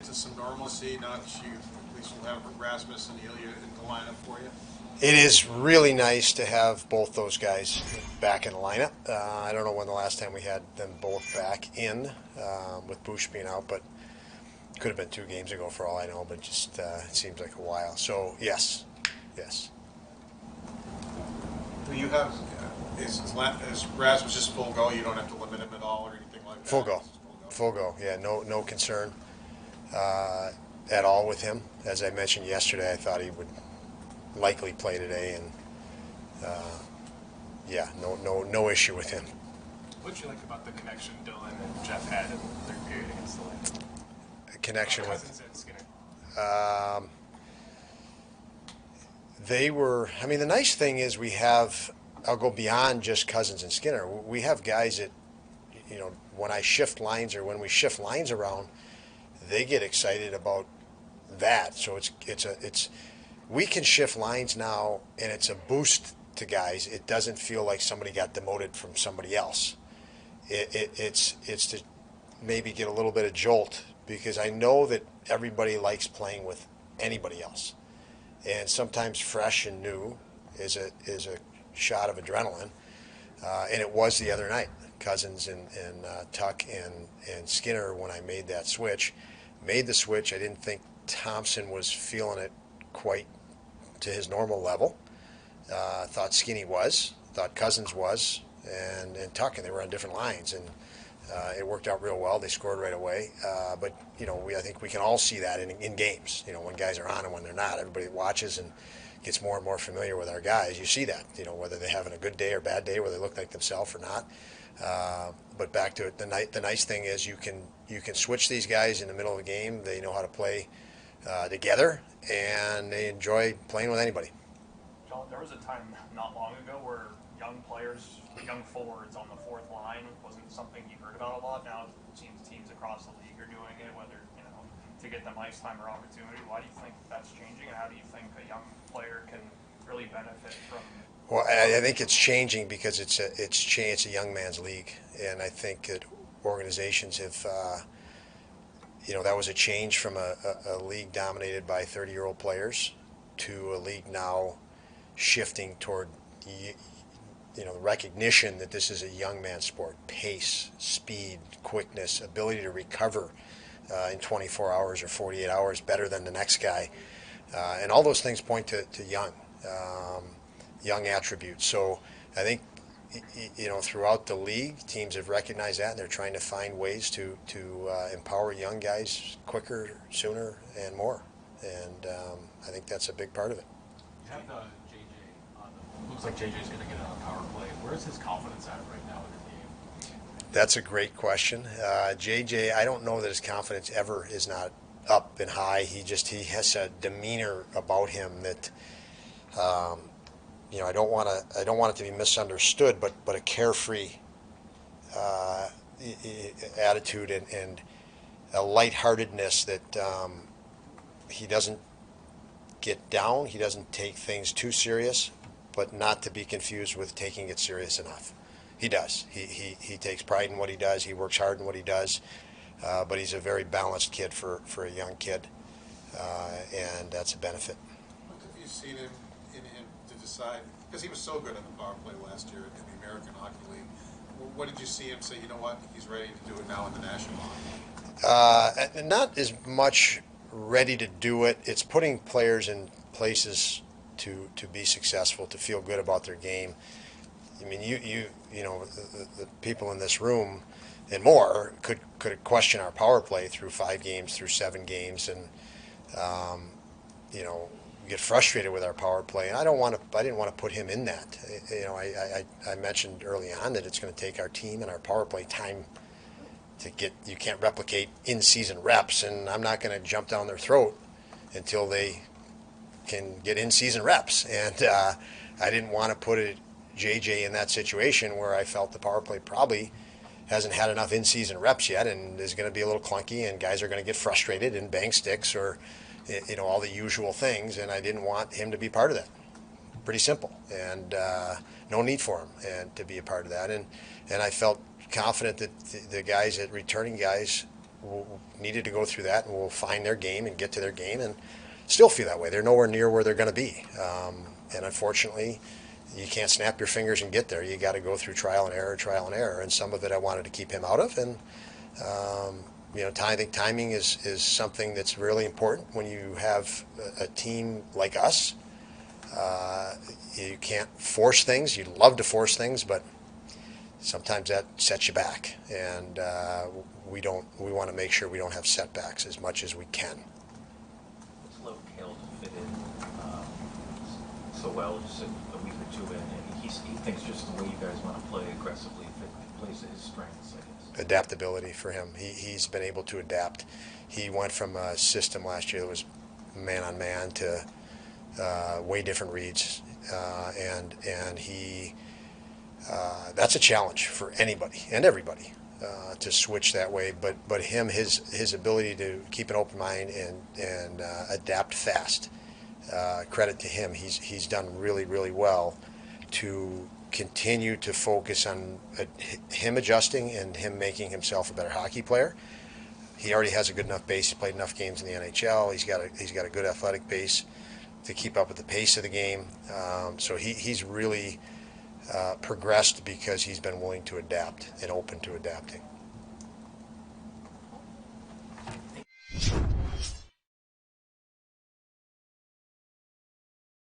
to some normalcy now that you at least will have Rasmus and Ilya in the lineup for you? It is really nice to have both those guys back in the lineup. I don't know when the last time we had them both back in, with Bush being out, but could have been 2 games ago for all I know. But just it seems like a while. So yes, yes, Do you have is Rasmus just full go? You don't have to limit him at all or anything like that. full go, Just full go. full go. Yeah, no concern at all with him. As I mentioned yesterday, I thought he would likely play today, and yeah, no issue with him. What did you like about the connection Dylan and Jeff had in the third period against the Lightning? Connection with Cousins and Skinner. um, they were. I mean, the nice thing is we have. I'll go beyond just Cousins and Skinner. We have guys that, when I shift lines or when we shift lines around, they get excited about that. So it's we can shift lines now, and it's a boost to guys. It doesn't feel like somebody got demoted from somebody else. It's to maybe get a little bit of jolt, because I know that everybody likes playing with anybody else, and sometimes fresh and new is a shot of adrenaline, and it was the other night. Cousins and Tuck and Skinner, when I made that switch, made the switch. I didn't think Thompson was feeling it quite to his normal level. Thought Skinny was, thought Cousins was, and Tuck, and they were on different lines, and it worked out real well. They scored right away, but I think we can all see that in games. When guys are on and when they're not. Everybody watches and gets more and more familiar with our guys. You see that, whether they're having a good day or bad day, whether they look like themselves or not. But back to it, the nice thing is you can switch these guys in the middle of the game. They know how to play together, and they enjoy playing with anybody. John, there was a time not long ago where young players, young forwards on the fourth line wasn't something you heard about a lot. Now it seems teams across the league are doing it, whether to get them ice time or opportunity. Why do you think that's changing, and how do you think a young player can really benefit from? Well, I think it's changing because it's a young man's league, and I think that organizations have, that was a change from a league dominated by 30-year-old players to a league now shifting toward, the recognition that this is a young man's sport. Pace, speed, quickness, ability to recover in 24 hours or 48 hours better than the next guy, and all those things point to young attributes. So I think throughout the league, teams have recognized that, and they're trying to find ways to empower young guys quicker, sooner, and more. And I think that's a big part of it. You have JJ on the. Looks like JJ's going to get on a power play. Where's his confidence at right now in his game? That's a great question. JJ, I don't know that his confidence ever is not up and high. He has a demeanor about him that. I don't want it to be misunderstood, but a carefree attitude and a lightheartedness that he doesn't get down. He doesn't take things too serious, but not to be confused with taking it serious enough. He does. He takes pride in what he does. He works hard in what he does, but he's a very balanced kid for a young kid, and that's a benefit. What have you seen in him to decide? Because he was so good on the power play last year in the American Hockey League. What did you see him say? You know what? He's ready to do it now in the National Hockey League. Not as much ready to do it. It's putting players in places to be successful, to feel good about their game. I mean, the people in this room and more could question our power play through 5 games, through 7 games, and get frustrated with our power play. And I didn't want to put him in that. I mentioned early on that it's going to take our team and our power play time to get. You can't replicate in-season reps, and I'm not going to jump down their throat until they can get in-season reps. And I didn't want to put JJ in that situation where I felt the power play probably hasn't had enough in-season reps yet and is going to be a little clunky, and guys are going to get frustrated and bang sticks or all the usual things, and I didn't want him to be part of that. Pretty simple, and no need for him and to be a part of that. And I felt confident that the guys, returning guys, needed to go through that, and will find their game and get to their game, and still feel that way. They're nowhere near where they're going to be, and unfortunately, you can't snap your fingers and get there. You got to go through trial and error, and some of it I wanted to keep him out of, and I think timing is something that's really important when you have a team like us. You can't force things. You love to force things, but sometimes that sets you back, and we want to make sure we don't have setbacks as much as we can. It's low Kale to fit in so well, just a week or two in, and he thinks just the way you guys want to play aggressively plays to his strengths, I guess. Adaptability for him. He's been able to adapt. He went from a system last year that was man on man to way different reads, and he that's a challenge for anybody and everybody to switch that way. But his ability to keep an open mind and adapt fast. Credit to him. He's done really well to continue to focus on him adjusting and him making himself a better hockey player. He already has a good enough base. He's played enough games in the NHL. He's got a good athletic base to keep up with the pace of the game. So he's really progressed because he's been willing to adapt and open to adapting.